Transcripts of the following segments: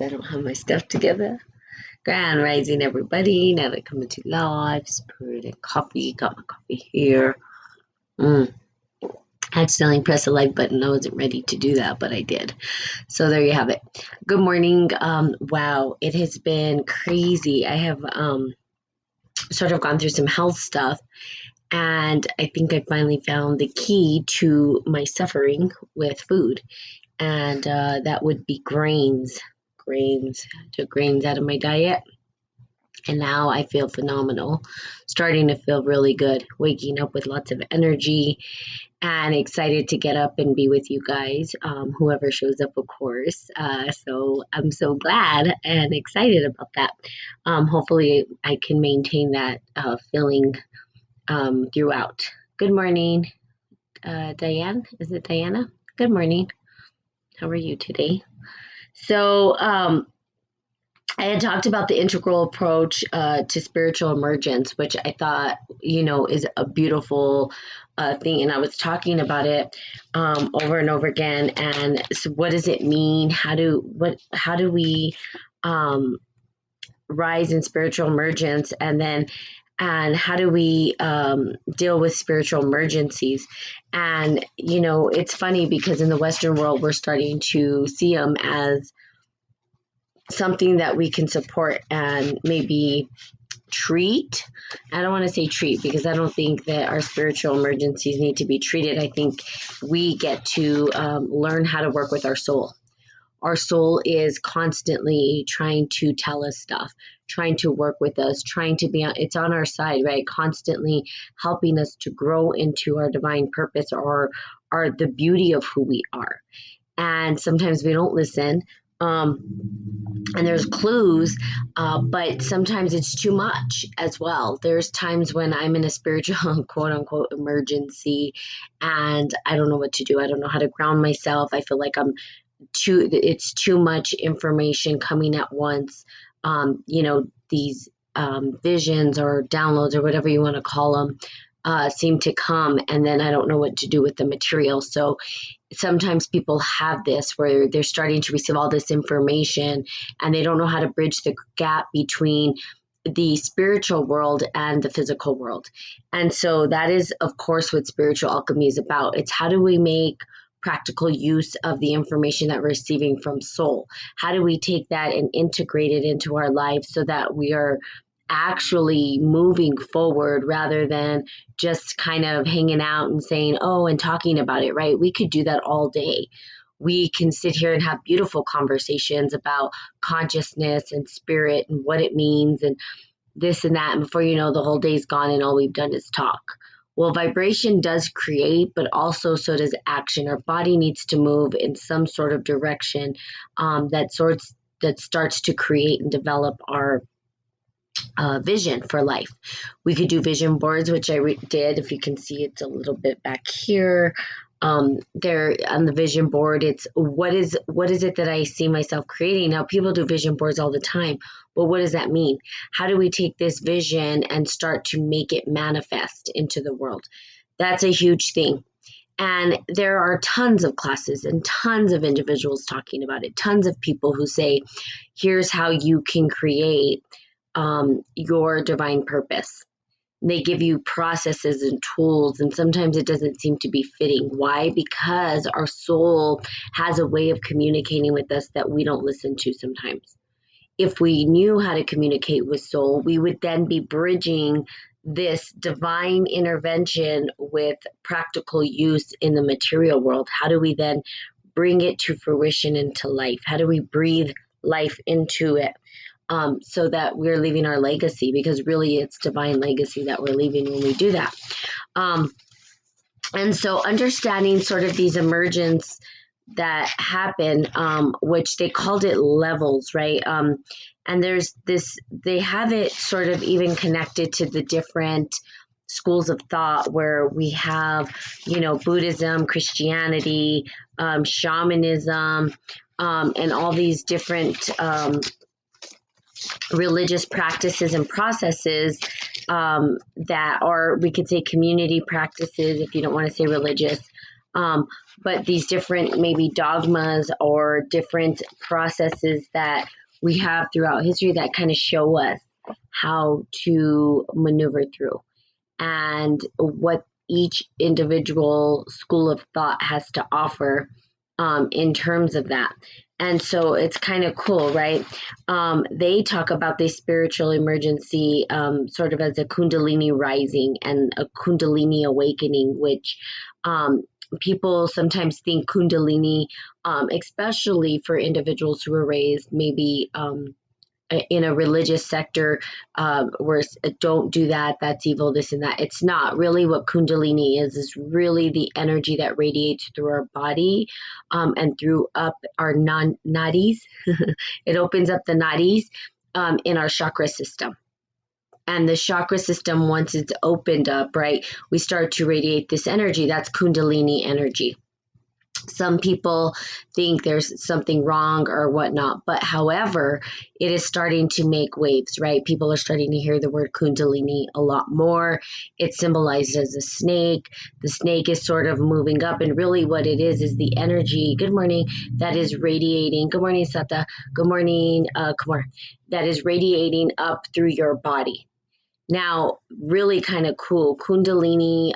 I don't have my stuff together. Grand rising, everybody. Now they're coming to live. Spirit and coffee. Got my coffee here. Mm. I accidentally pressed the like button. I wasn't ready to do that, but I did. So there you have it. Good morning. Wow, it has been crazy. I have sort of gone through some health stuff, and I think I finally found the key to my suffering with food, and that would be grains. Grains. Took grains out of my diet. And now I feel phenomenal, starting to feel really good, waking up with lots of energy and excited to get up and be with you guys, whoever shows up, of course. So I'm so glad and excited about that. Hopefully, I can maintain that feeling throughout. Good morning, Diane. Is it Diana? Good morning. How are you today? So, I had talked about the integral approach to spiritual emergence, which I thought, is a beautiful thing. And I was talking about it over and over again. And so, what does it mean? How do we um, rise in spiritual emergence? And how do we deal with spiritual emergencies? And it's funny because in the Western world, we're starting to see them as something that we can support and maybe treat. I don't want to say treat because I don't think that our spiritual emergencies need to be treated. I think we get to learn how to work with our soul. Our soul is constantly trying to tell us stuff, trying to work with us, trying to it's on our side, right? Constantly helping us to grow into our divine purpose or the beauty of who we are. And sometimes we don't listen. And there's clues, but sometimes it's too much as well. There's times when I'm in a spiritual quote unquote emergency and I don't know what to do. I don't know how to ground myself. I feel like it's too much information coming at once. These visions or downloads or whatever you want to call them seem to come, and then I don't know what to do with the material. So sometimes people have this where they're starting to receive all this information and they don't know how to bridge the gap between the spiritual world and the physical world. And so that is, of course, what spiritual alchemy is about. It's how do we make practical use of the information that we're receiving from soul? How do we take that and integrate it into our lives so that we are actually moving forward rather than just kind of hanging out and saying, oh, and talking about it, right? We could do that all day. We can sit here and have beautiful conversations about consciousness and spirit and what it means and this and that. And before you know, the whole day's gone and all we've done is talk. Well, vibration does create, but also so does action. Our body needs to move in some sort of direction that starts to create and develop our vision for life. We could do vision boards, which I did. If you can see, it's a little bit back here. There on the vision board, it's what is it that I see myself creating? Now, people do vision boards all the time, but what does that mean? How do we take this vision and start to make it manifest into the world? That's a huge thing. And there are tons of classes and tons of individuals talking about it, tons of people who say, here's how you can create your divine purpose. They give you processes and tools, and sometimes it doesn't seem to be fitting. Why? Because our soul has a way of communicating with us that we don't listen to sometimes. If we knew how to communicate with soul, we would then be bridging this divine intervention with practical use in the material world. How do we then bring it to fruition into life? How do we breathe life into it? So that we're leaving our legacy, because really it's divine legacy that we're leaving when we do that. And so understanding sort of these emergence that happen, which they called it levels, right? And there's this, they have it sort of even connected to the different schools of thought where we have, Buddhism, Christianity, shamanism, and all these different religious practices and processes that are, we could say, community practices if you don't want to say religious, But these different maybe dogmas or different processes that we have throughout history that kind of show us how to maneuver through and what each individual school of thought has to offer in terms of that. And so it's kind of cool, right? They talk about this spiritual emergency sort of as a Kundalini rising and a Kundalini awakening, which people sometimes think Kundalini, especially for individuals who are raised maybe in a religious sector where don't do that, that's evil, this and that. It's not really. What Kundalini is really the energy that radiates through our body and through up our nadis. It opens up the nadis in our chakra system. And the chakra system, once it's opened up, right, we start to radiate this energy. That's Kundalini energy. Some people think there's something wrong or whatnot, but however, it is starting to make waves, right? People are starting to hear the word Kundalini a lot more. It's symbolized as a snake. The snake is sort of moving up, and really what it is the energy, good morning, that is radiating. Good morning, Sata. Good morning, Kumar. That is radiating up through your body. Now, really kind of cool. Kundalini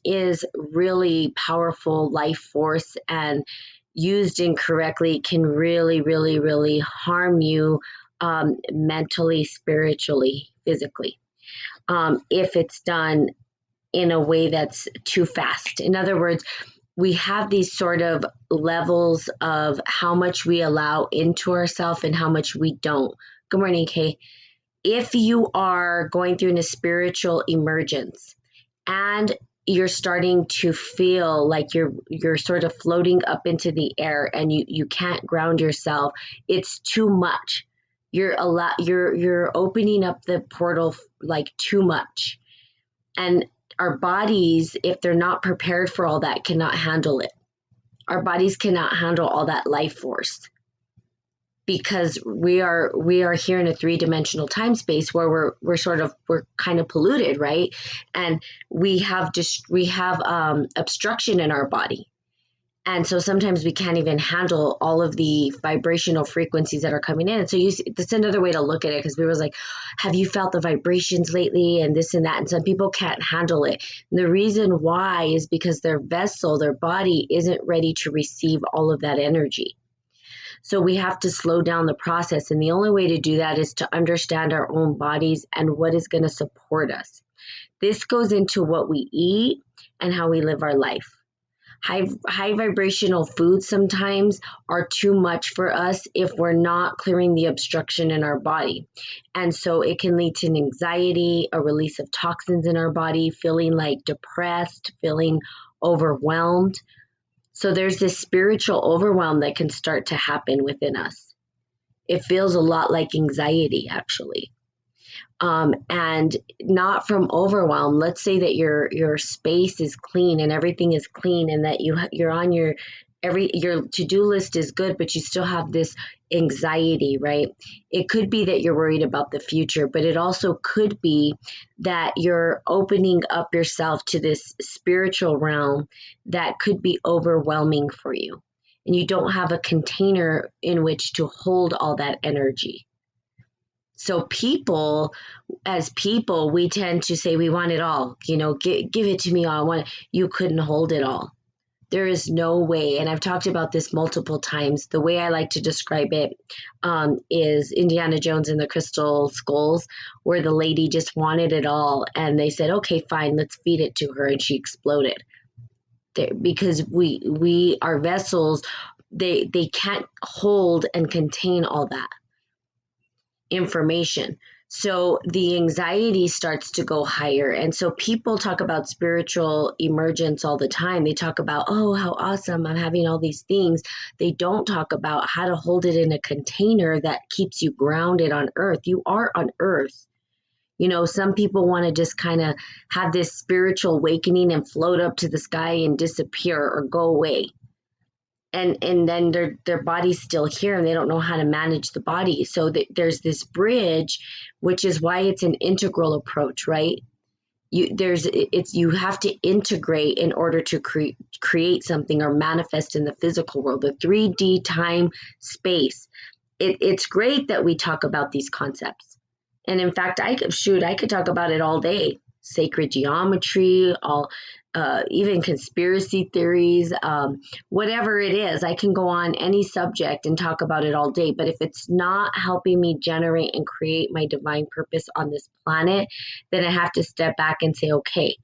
is really powerful life force, and used incorrectly can really, really, really harm you mentally, spiritually, physically, if it's done in a way that's too fast. In other words, we have these sort of levels of how much we allow into ourselves and how much we don't. Good morning, Kay. If you are going through a spiritual emergence and you're starting to feel like you're sort of floating up into the air and you can't ground yourself, it's too much. You're opening up the portal like too much. And our bodies, if they're not prepared for all that, cannot handle it. Our bodies cannot handle all that life force, because we are here in a three-dimensional time space where we're kind of polluted, right? And we have obstruction in our body, and so sometimes we can't even handle all of the vibrational frequencies that are coming in. And so that's another way to look at it, because we was like, have you felt the vibrations lately and this and that? And some people can't handle it, and the reason why is because their vessel, their body, isn't ready to receive all of that energy. So we have to slow down the process. And the only way to do that is to understand our own bodies and what is going to support us. This goes into what we eat and how we live our life. High vibrational foods sometimes are too much for us if we're not clearing the obstruction in our body. And so it can lead to an anxiety, a release of toxins in our body, feeling like depressed, feeling overwhelmed. So there's this spiritual overwhelm that can start to happen within us. It feels a lot like anxiety, actually. And not from overwhelm. Let's say that your space is clean and everything is clean, and that you're on your to-do list is good, but you still have this anxiety, right? It could be that you're worried about the future, but it also could be that you're opening up yourself to this spiritual realm that could be overwhelming for you, and you don't have a container in which to hold all that energy. So as people, we tend to say we want it all, give it to me all. I want it. You couldn't hold it all. There is no way, and I've talked about this multiple times. The way I like to describe it is Indiana Jones and the Crystal Skulls, where the lady just wanted it all, and they said, okay, fine, let's feed it to her, and she exploded. Because our vessels, they can't hold and contain all that information. So the anxiety starts to go higher. And so people talk about spiritual emergence all the time. They talk about, oh, how awesome, I'm having all these things. They don't talk about how to hold it in a container that keeps you grounded on earth. You are on earth. Some people want to just kind of have this spiritual awakening and float up to the sky and disappear or go away. And then their body's still here and they don't know how to manage the body. So there's this bridge, which is why it's an integral approach, right? You have to integrate in order to create something or manifest in the physical world, the 3D time space. It's great that we talk about these concepts. And in fact, I could talk about it all day. Sacred geometry, all even conspiracy theories, whatever it is, I can go on any subject and talk about it all day. But if it's not helping me generate and create my divine purpose on this planet, then I have to step back and say, okay,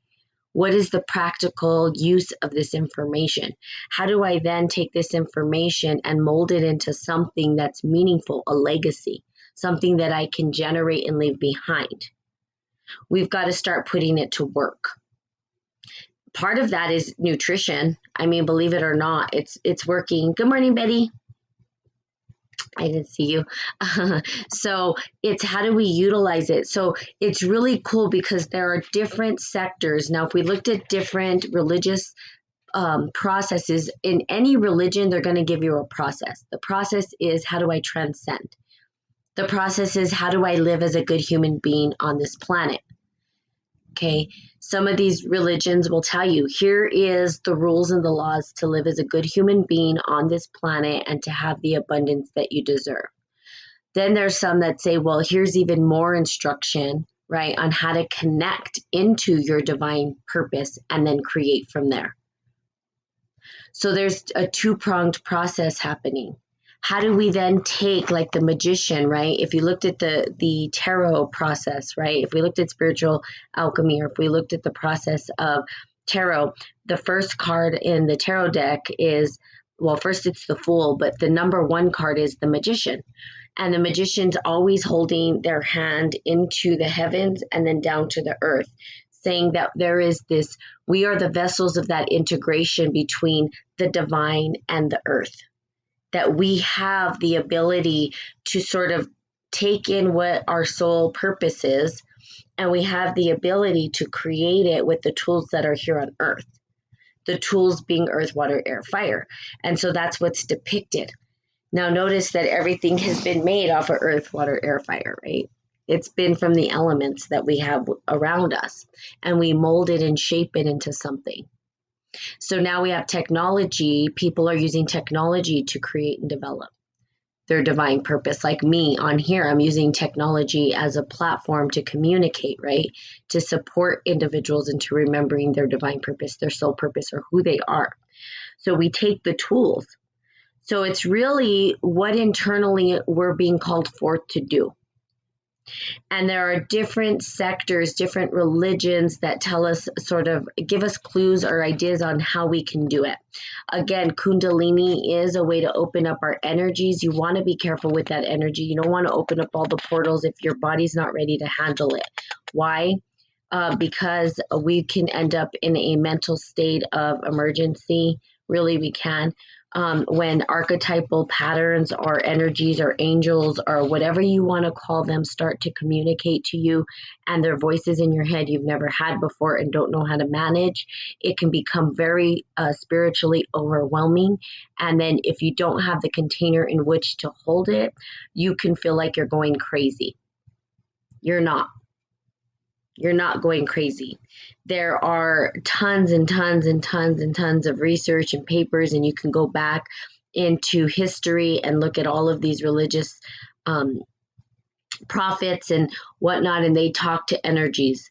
what is the practical use of this information? How do I then take this information and mold it into something that's meaningful, a legacy, something that I can generate and leave behind? We've got to start putting it to work. Part of that is nutrition. I mean, believe it or not, it's working. Good morning, Betty. I didn't see you. So it's how do we utilize it? So it's really cool because there are different sectors. Now, if we looked at different religious processes in any religion, they're going to give you a process. The process is how do I transcend? The process is how do I live as a good human being on this planet? Okay. Some of these religions will tell you here is the rules and the laws to live as a good human being on this planet and to have the abundance that you deserve. Then there's some that say, well, here's even more instruction, right, on how to connect into your divine purpose and then create from there. So there's a two-pronged process happening. How do we then take, like the magician, right? If you looked at the tarot process, right? If we looked at spiritual alchemy, or if we looked at the process of tarot, the first card in the tarot deck is, well, first it's the Fool, but the number one card is the magician. And the magician's always holding their hand into the heavens and then down to the earth, saying that there is this, we are the vessels of that integration between the divine and the earth, that we have the ability to sort of take in what our soul purpose is, and we have the ability to create it with the tools that are here on earth, the tools being earth, water, air, fire. And so that's what's depicted. Now notice that everything has been made off of earth, water, air, fire, right? It's been from the elements that we have around us, and we mold it and shape it into something. So now we have technology. People are using technology to create and develop their divine purpose. Like me on here, I'm using technology as a platform to communicate, right? To support individuals into remembering their divine purpose, their soul purpose, or who they are. So we take the tools. So it's really what internally we're being called forth to do. And there are different sectors, different religions that tell us, sort of give us clues or ideas on how we can do it. Again, Kundalini is a way to open up our energies. You want to be careful with that energy. You don't want to open up all the portals if your body's not ready to handle it. Why? Because we can end up in a mental state of emergency. Really, we can. When archetypal patterns or energies or angels or whatever you want to call them start to communicate to you, and their voices in your head you've never had before and don't know how to manage, it can become very spiritually overwhelming. And then if you don't have the container in which to hold it, you can feel like you're going crazy. You're not. You're not going crazy. There are tons and tons and tons and tons of research and papers, and you can go back into history and look at all of these religious prophets and whatnot, and they talk to energies.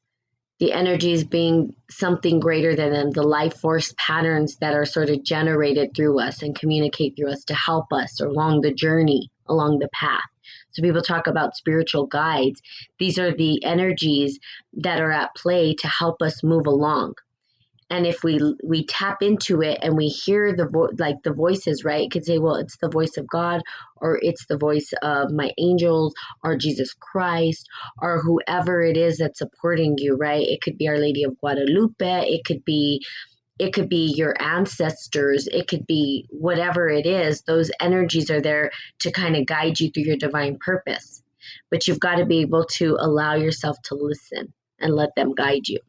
The energies being something greater than them, the life force patterns that are sort of generated through us and communicate through us to help us along the journey, along the path. So people talk about spiritual guides. These are the energies that are at play to help us move along. And if we tap into it and we hear the voices, right? It could say, well, it's the voice of God, or it's the voice of my angels, or Jesus Christ, or whoever it is that's supporting you, right? It could be Our Lady of Guadalupe. It could be your ancestors. It could be whatever it is. Those energies are there to kind of guide you through your divine purpose. But you've got to be able to allow yourself to listen and let them guide you.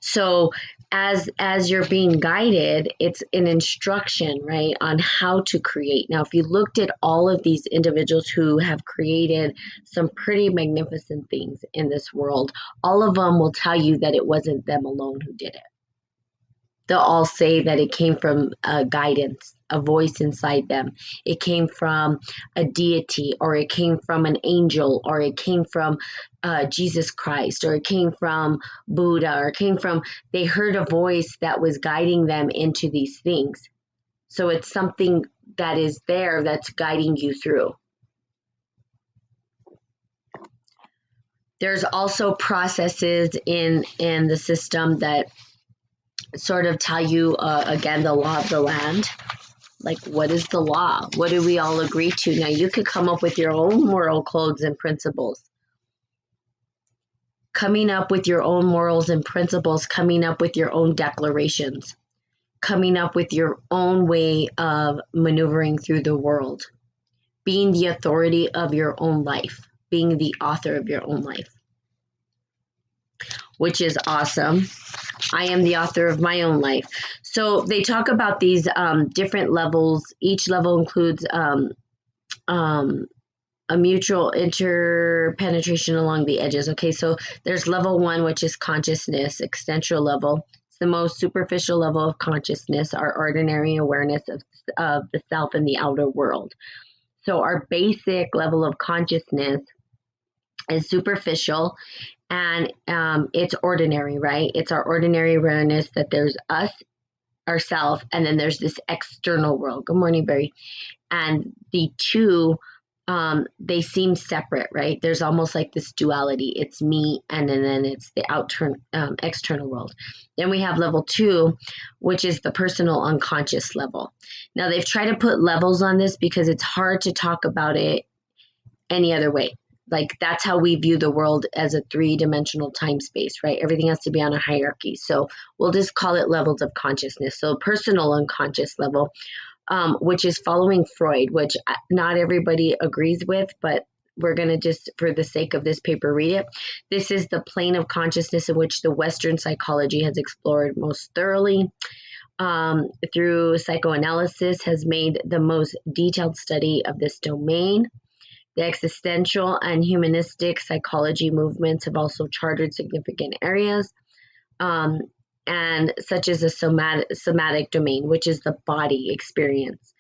So as you're being guided, it's an instruction, right, on how to create. Now, if you looked at all of these individuals who have created some pretty magnificent things in this world, all of them will tell you that it wasn't them alone who did it. They'll all say that it came from a guidance, a voice inside them. It came from a deity, or it came from an angel, or it came from Jesus Christ, or it came from Buddha, or it came from, they heard a voice that was guiding them into these things. So it's something that is there that's guiding you through. There's also processes in the system that sort of tell you, again, the law of the land. Like, what is the law? What do we all agree to? Now, you could come up with your own moral codes and principles. Coming up with your own morals and principles, coming up with your own declarations, coming up with your own way of maneuvering through the world, being the authority of your own life, being the author of your own life, which is awesome. I am the author of my own life. So they talk about these different levels. Each level includes a mutual interpenetration along the edges. Okay, so there's level 1, which is consciousness, existential level. It's the most superficial level of consciousness, our ordinary awareness of the self and the outer world. So our basic level of consciousness is superficial, and it's ordinary, right? It's our ordinary awareness that there's us, ourself, and then there's this external world. Good morning, Barry. And the two, they seem separate, right? There's almost like this duality. It's me, and then it's the external world. Then we have level 2, which is the personal unconscious level. Now, they've tried to put levels on this because it's hard to talk about it any other way. Like, that's how we view the world, as a 3-dimensional time space, right? Everything has to be on a hierarchy. So we'll just call it levels of consciousness. So personal unconscious level, which is following Freud, which not everybody agrees with, but we're going to just, for the sake of this paper, read it. This is the plane of consciousness in which the Western psychology has explored most thoroughly. Through psychoanalysis, has made the most detailed study of this domain. The existential and humanistic psychology movements have also charted significant areas, and such as the somatic domain, which is the body experience,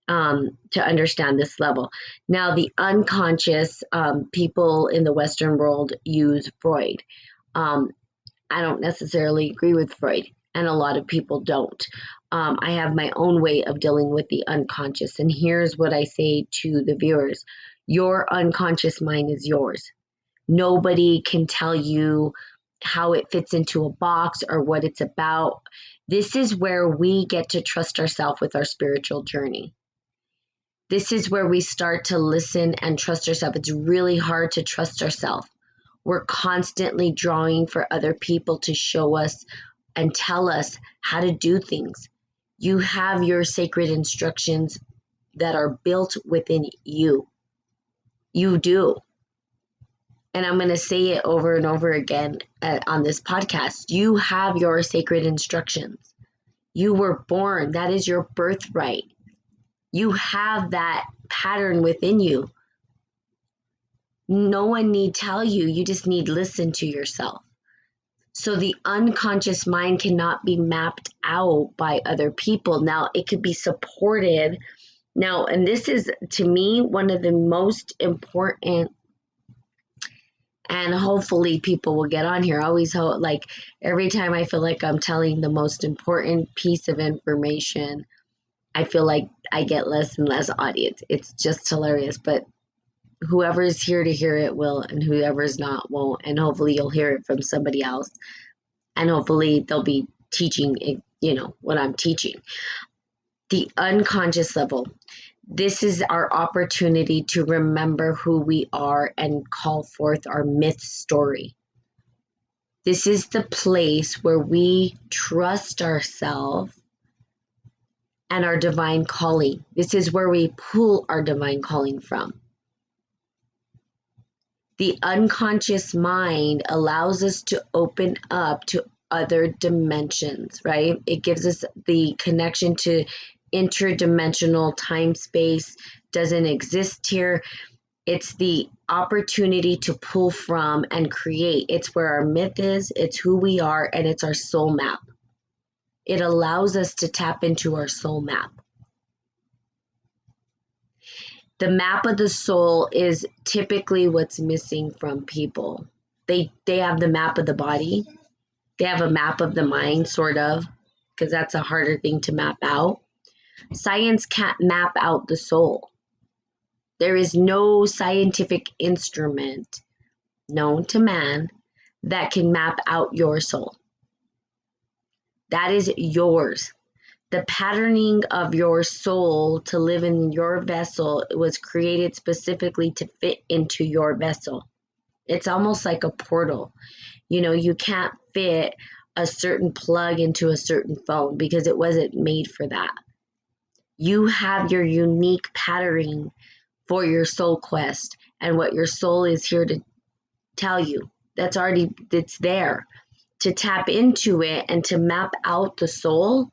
to understand this level. Now, the unconscious, people in the Western world use Freud. I don't necessarily agree with Freud, and a lot of people don't. I have my own way of dealing with the unconscious, and here's what I say to the viewers. Your unconscious mind is yours. Nobody can tell you how it fits into a box or what it's about. This is where we get to trust ourselves with our spiritual journey. This is where we start to listen and trust ourselves. It's really hard to trust ourselves. We're constantly drawing for other people to show us and tell us how to do things. You have your sacred instructions that are built within you. You do. And I'm going to say it over and over again on this podcast. You have your sacred instructions. You were born. That is your birthright. You have that pattern within you. No one need tell you. You just need listen to yourself. So the unconscious mind cannot be mapped out by other people. Now, it could be supported. Now, and this is, to me, one of the most important, and hopefully people will get on here. I always hope, like, every time I feel like I'm telling the most important piece of information, I feel like I get less and less audience. It's just hilarious. But whoever's here to hear it will, and whoever's not won't. And hopefully you'll hear it from somebody else. And hopefully they'll be teaching, what I'm teaching. The unconscious level. This is our opportunity to remember who we are and call forth our myth story. This is the place where we trust ourselves and our divine calling. This is where we pull our divine calling from. The unconscious mind allows us to open up to other dimensions, right? It gives us the connection to interdimensional time space doesn't exist here. It's the opportunity to pull from and create. It's where our myth is, it's who we are, and it's our soul map. It allows us to tap into our soul map. The map of the soul is typically what's missing from people. They have the map of the body. They have a map of the mind, sort of, because that's a harder thing to map out. Science can't map out the soul. There is no scientific instrument known to man that can map out your soul. That is yours. The patterning of your soul to live in your vessel was created specifically to fit into your vessel. It's almost like a portal. You know, you can't fit a certain plug into a certain phone because it wasn't made for that. You have your unique patterning for your soul quest and what your soul is here to tell you. It's there. To tap into it and to map out the soul.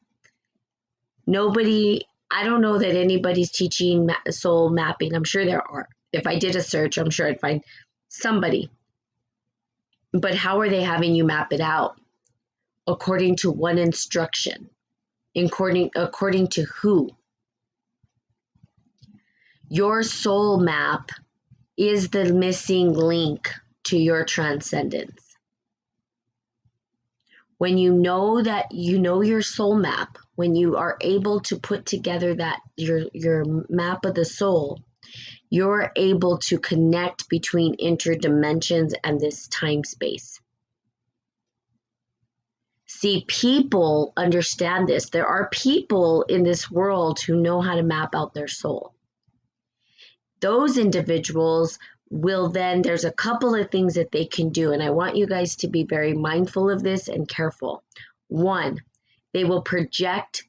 I don't know that anybody's teaching soul mapping. I'm sure there are. If I did a search, I'm sure I'd find somebody. But how are they having you map it out? According to one instruction. According to who? Your soul map is the missing link to your transcendence. When you know that you know your soul map, when you are able to put together that your map of the soul, you're able to connect between interdimensions and this time space. See, people understand this. There are people in this world who know how to map out their soul. Those individuals will then, there's a couple of things that they can do, and I want you guys to be very mindful of this and careful. One, they will project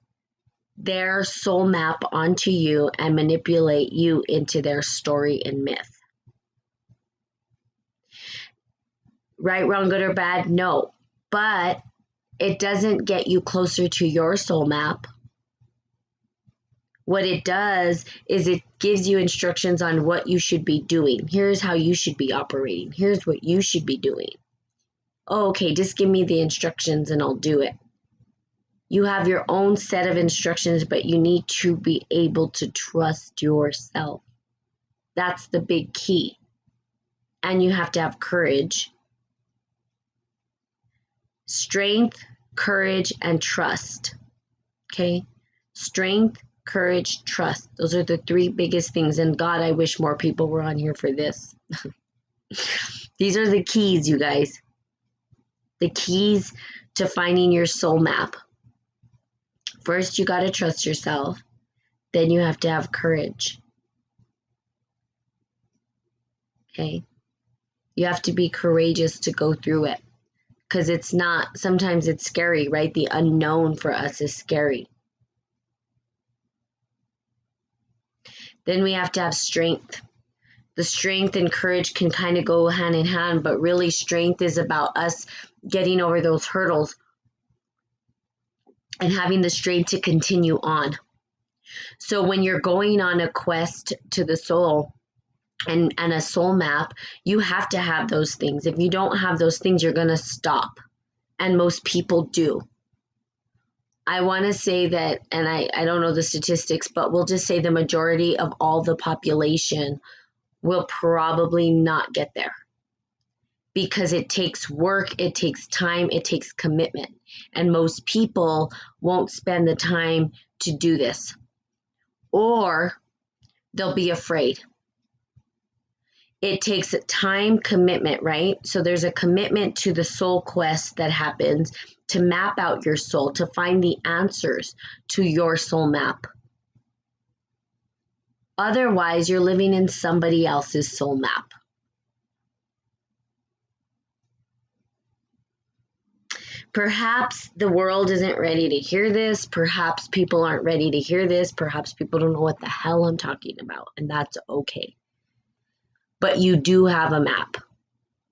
their soul map onto you and manipulate you into their story and myth. Right, wrong, good, or bad? No. But it doesn't get you closer to your soul map. What it does is it gives you instructions on what you should be doing. Here's how you should be operating. Here's what you should be doing. Oh, okay, just give me the instructions and I'll do it. You have your own set of instructions, but you need to be able to trust yourself. That's the big key. And you have to have courage. Strength, courage, and trust. Okay? Strength, courage, trust. Those are the three biggest things. And God, I wish more people were on here for this. These are the keys, you guys. The keys to finding your soul map. First, you got to trust yourself. Then you have to have courage. Okay? You have to be courageous to go through it. Because sometimes it's scary, right? The unknown for us is scary. Then we have to have strength. The strength and courage can kind of go hand in hand, but really strength is about us getting over those hurdles and having the strength to continue on. So when you're going on a quest to the soul and a soul map, you have to have those things. If you don't have those things, you're going to stop. And most people do. I want to say that, and I don't know the statistics, but we'll just say the majority of all the population will probably not get there because it takes work, it takes time, it takes commitment. And most people won't spend the time to do this, or they'll be afraid. It takes a time commitment, right? So there's a commitment to the soul quest that happens to map out your soul, to find the answers to your soul map. Otherwise, you're living in somebody else's soul map. Perhaps the world isn't ready to hear this. Perhaps people aren't ready to hear this. Perhaps people don't know what the hell I'm talking about, and that's okay. But you do have a map.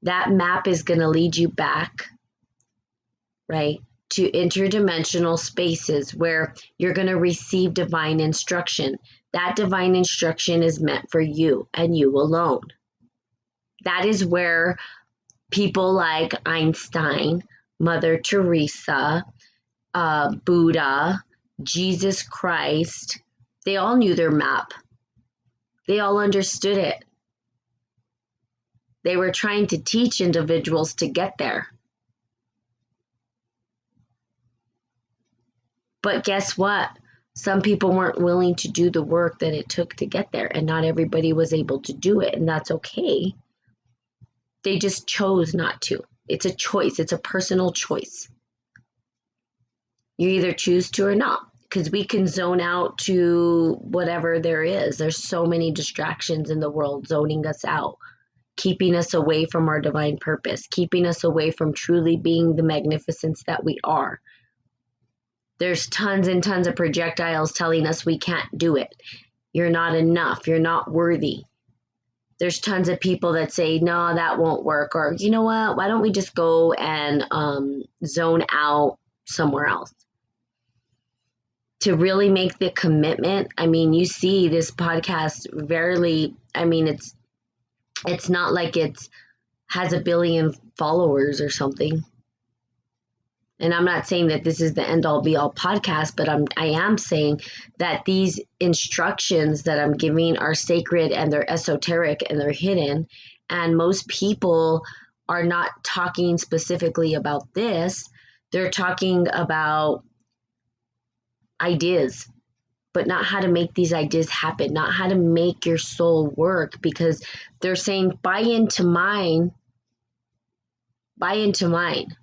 That map is going to lead you back right? To interdimensional spaces where you're going to receive divine instruction. That divine instruction is meant for you and you alone. That is where people like Einstein, Mother Teresa, Buddha, Jesus Christ, they all knew their map. They all understood it. They were trying to teach individuals to get there. But guess what? Some people weren't willing to do the work that it took to get there, and not everybody was able to do it, and that's okay. They just chose not to. It's a choice, it's a personal choice. You either choose to or not, because we can zone out to whatever there is. There's so many distractions in the world zoning us out, keeping us away from our divine purpose, keeping us away from truly being the magnificence that we are. There's tons and tons of projectiles telling us we can't do it. You're not enough. You're not worthy. There's tons of people that say, no, that won't work. Or, you know what? Why don't we just go and zone out somewhere else? To really make the commitment. I mean, you see this podcast rarely, I mean, it's not like it has 1 billion followers or something. And I'm not saying that this is the end all be all podcast, but I am saying that these instructions that I'm giving are sacred and they're esoteric and they're hidden. And most people are not talking specifically about this. They're talking about ideas, but not how to make these ideas happen, not how to make your soul work, because they're saying, buy into mine, buy into mine.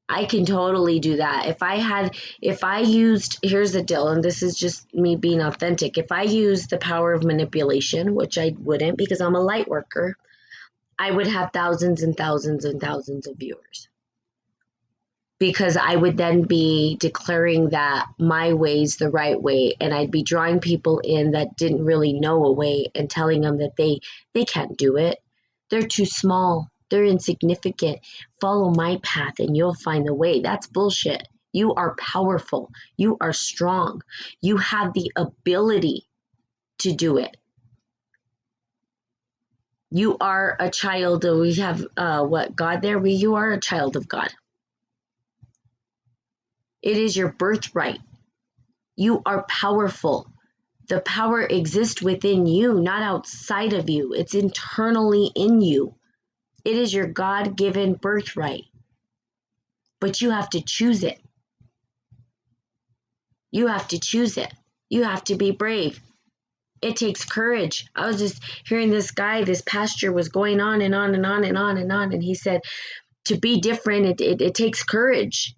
I can totally do that. If I used, here's the deal, and this is just me being authentic. If I used the power of manipulation, which I wouldn't because I'm a light worker, I would have thousands and thousands and thousands of viewers. Because I would then be declaring that my way is the right way, and I'd be drawing people in that didn't really know a way and telling them that they can't do it. They're too small. They're insignificant. Follow my path and you'll find the way. That's bullshit. You are powerful. You are strong. You have the ability to do it. You are a child. We have God there? You are a child of God. It is your birthright. You are powerful. The power exists within you, not outside of you. It's internally in you. It is your God-given birthright. But you have to choose it. You have to choose it. You have to be brave. It takes courage. I was just hearing this guy, this pastor was going on and on and on and on and on. And he said, to be different, it takes courage.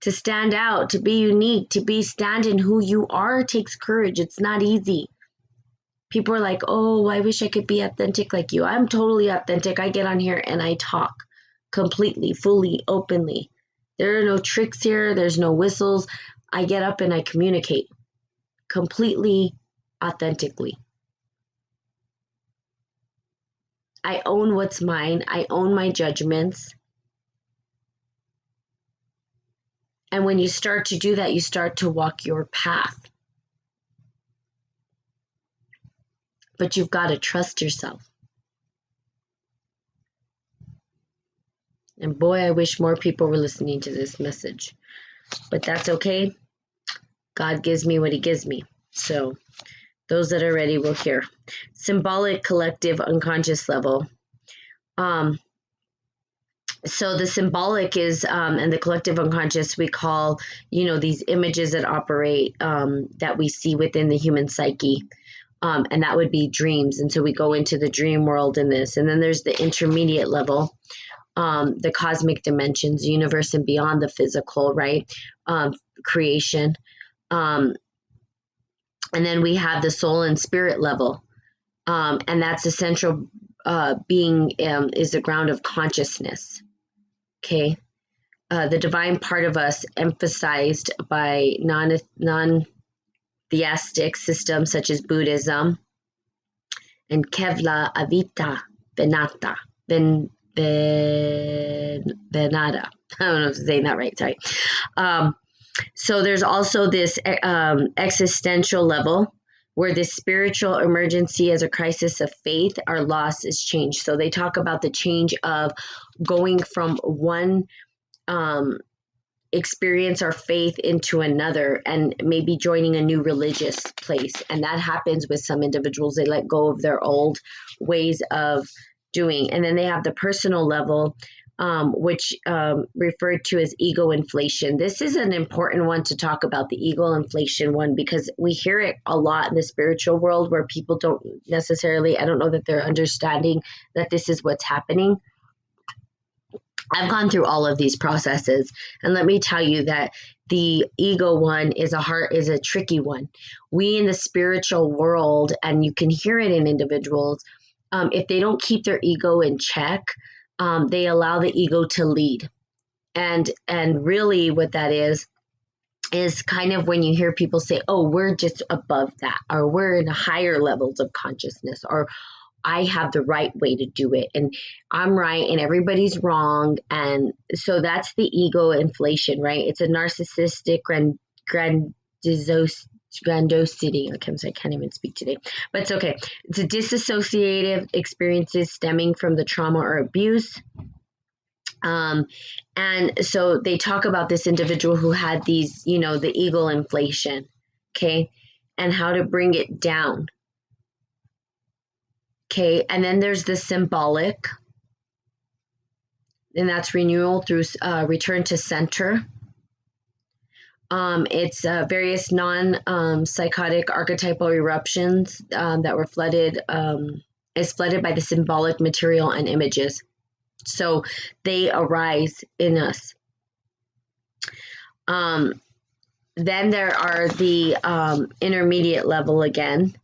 To stand out, to be unique, to stand in who you are takes courage. It's not easy. People are like, oh, I wish I could be authentic like you. I'm totally authentic. I get on here and I talk completely, fully, openly. There are no tricks here. There's no whistles. I get up and I communicate completely, authentically. I own what's mine. I own my judgments. And when you start to do that, you start to walk your path. But you've got to trust yourself. And boy, I wish more people were listening to this message. But that's okay. God gives me what he gives me. So those that are ready will hear. Symbolic collective unconscious level. So the symbolic is, and the collective unconscious, we call, these images that operate, that we see within the human psyche. And that would be dreams. And so we go into the dream world in this. And then there's the intermediate level, the cosmic dimensions, universe and beyond the physical, right? Creation. And then we have the soul and spirit level. And that's the central being, is the ground of consciousness. Okay. The divine part of us emphasized by non-theistic systems such as Buddhism and Kevla Avita Venata. Venada. I don't know if I'm saying that right. Sorry. Um, so there's also this existential level where the spiritual emergency as a crisis of faith or loss is changed. So they talk about the change of going from one um, experience or faith into another and maybe joining a new religious place. And that happens with some individuals. They let go of their old ways of doing. And then they have the personal level, which referred to as ego inflation. This is an important one to talk about, the ego inflation one, because we hear it a lot in the spiritual world where people don't necessarily, I don't know that they're understanding that this is what's happening. I've gone through all of these processes, and let me tell you that the ego one is a tricky one. We in the spiritual world, and you can hear it in individuals, if they don't keep their ego in check, they allow the ego to lead. And really, what that is kind of when you hear people say, "Oh, we're just above that," or "We're in higher levels of consciousness," or I have the right way to do it and I'm right and everybody's wrong. And so that's the ego inflation, right? It's a narcissistic grandiosity. Okay, I can't even speak today, but it's okay. It's a disassociative experiences stemming from the trauma or abuse. And so they talk about this individual who had these, the ego inflation, okay, and how to bring it down. Okay, and then there's the symbolic, and that's renewal through return to center. It's various non-psychotic archetypal eruptions that were is flooded by the symbolic material and images. So they arise in us. Then there are the intermediate level again.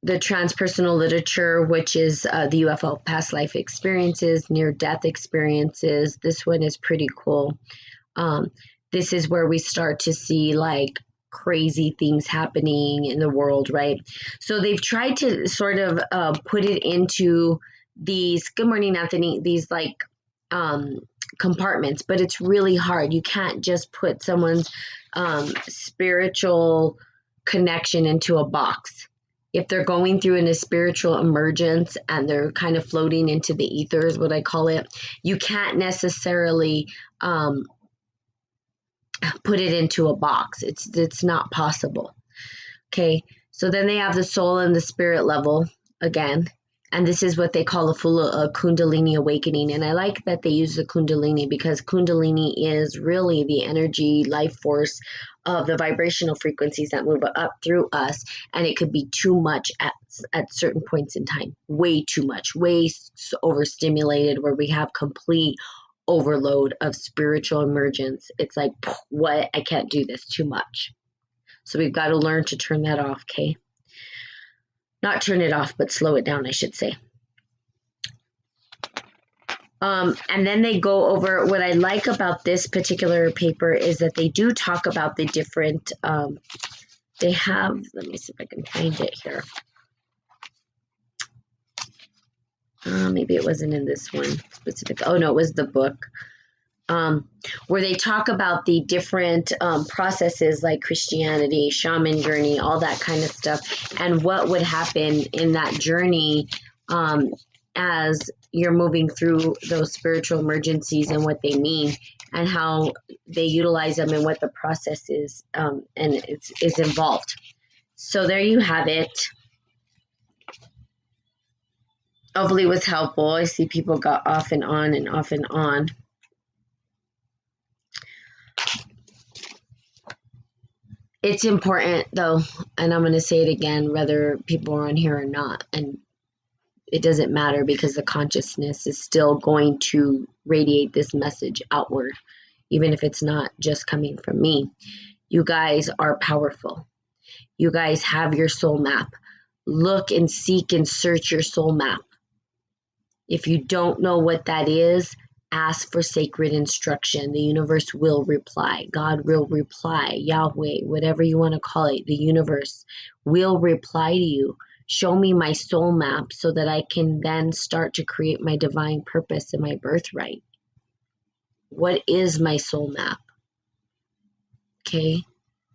The transpersonal literature, which is the UFO past life experiences, near-death experiences. This one is pretty cool. This is where we start to see like crazy things happening in the world, right? So they've tried to sort of put it into these, good morning, Anthony, these like compartments, but it's really hard. You can't just put someone's spiritual connection into a box. If they're going through in a spiritual emergence and they're kind of floating into the ether is what I call it, you can't necessarily put it into a box. It's not possible. Okay, so then they have the soul and the spirit level again, and this is what they call a full Kundalini awakening. And I like that they use the Kundalini because Kundalini is really the energy, life force of the vibrational frequencies that move up through us, and it could be too much at certain points in time, way too much, way overstimulated, where we have complete overload of spiritual emergence. It's like, what? I can't do this, too much. So we've got to learn to turn that off, okay? Not turn it off, but slow it down, I should say. And then they go over, what I like about this particular paper is that they do talk about the different, they have, let me see if I can find it here. Maybe it wasn't in this one specific. Oh, no, it was the book. Where they talk about the different processes like Christianity, shaman journey, all that kind of stuff, and what would happen in that journey as you're moving through those spiritual emergencies and what they mean and how they utilize them and what the process is and is involved. So there you have it. Hopefully it was helpful. I see people got off and on and off and on. It's important though, and I'm going to say it again, whether people are on here or not, and it doesn't matter because the consciousness is still going to radiate this message outward, even if it's not just coming from me. You guys are powerful. You guys have your soul map. Look and seek and search your soul map. If you don't know what that is, ask for sacred instruction. The universe will reply. God will reply. Yahweh, whatever you want to call it, the universe will reply to you. Show me my soul map so that I can then start to create my divine purpose and my birthright. What is my soul map? Okay.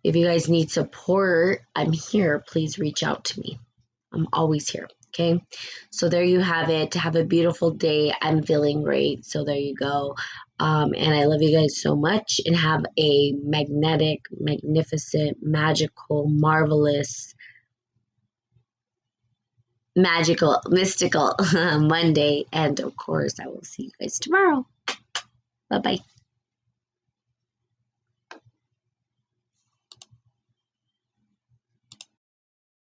If you guys need support, I'm here. Please reach out to me. I'm always here. Okay. So there you have it. Have a beautiful day. I'm feeling great. So there you go. And I love you guys so much, and have a magnetic, magnificent, magical, marvelous, magical, mystical Monday. And of course, I will see you guys tomorrow. Bye bye.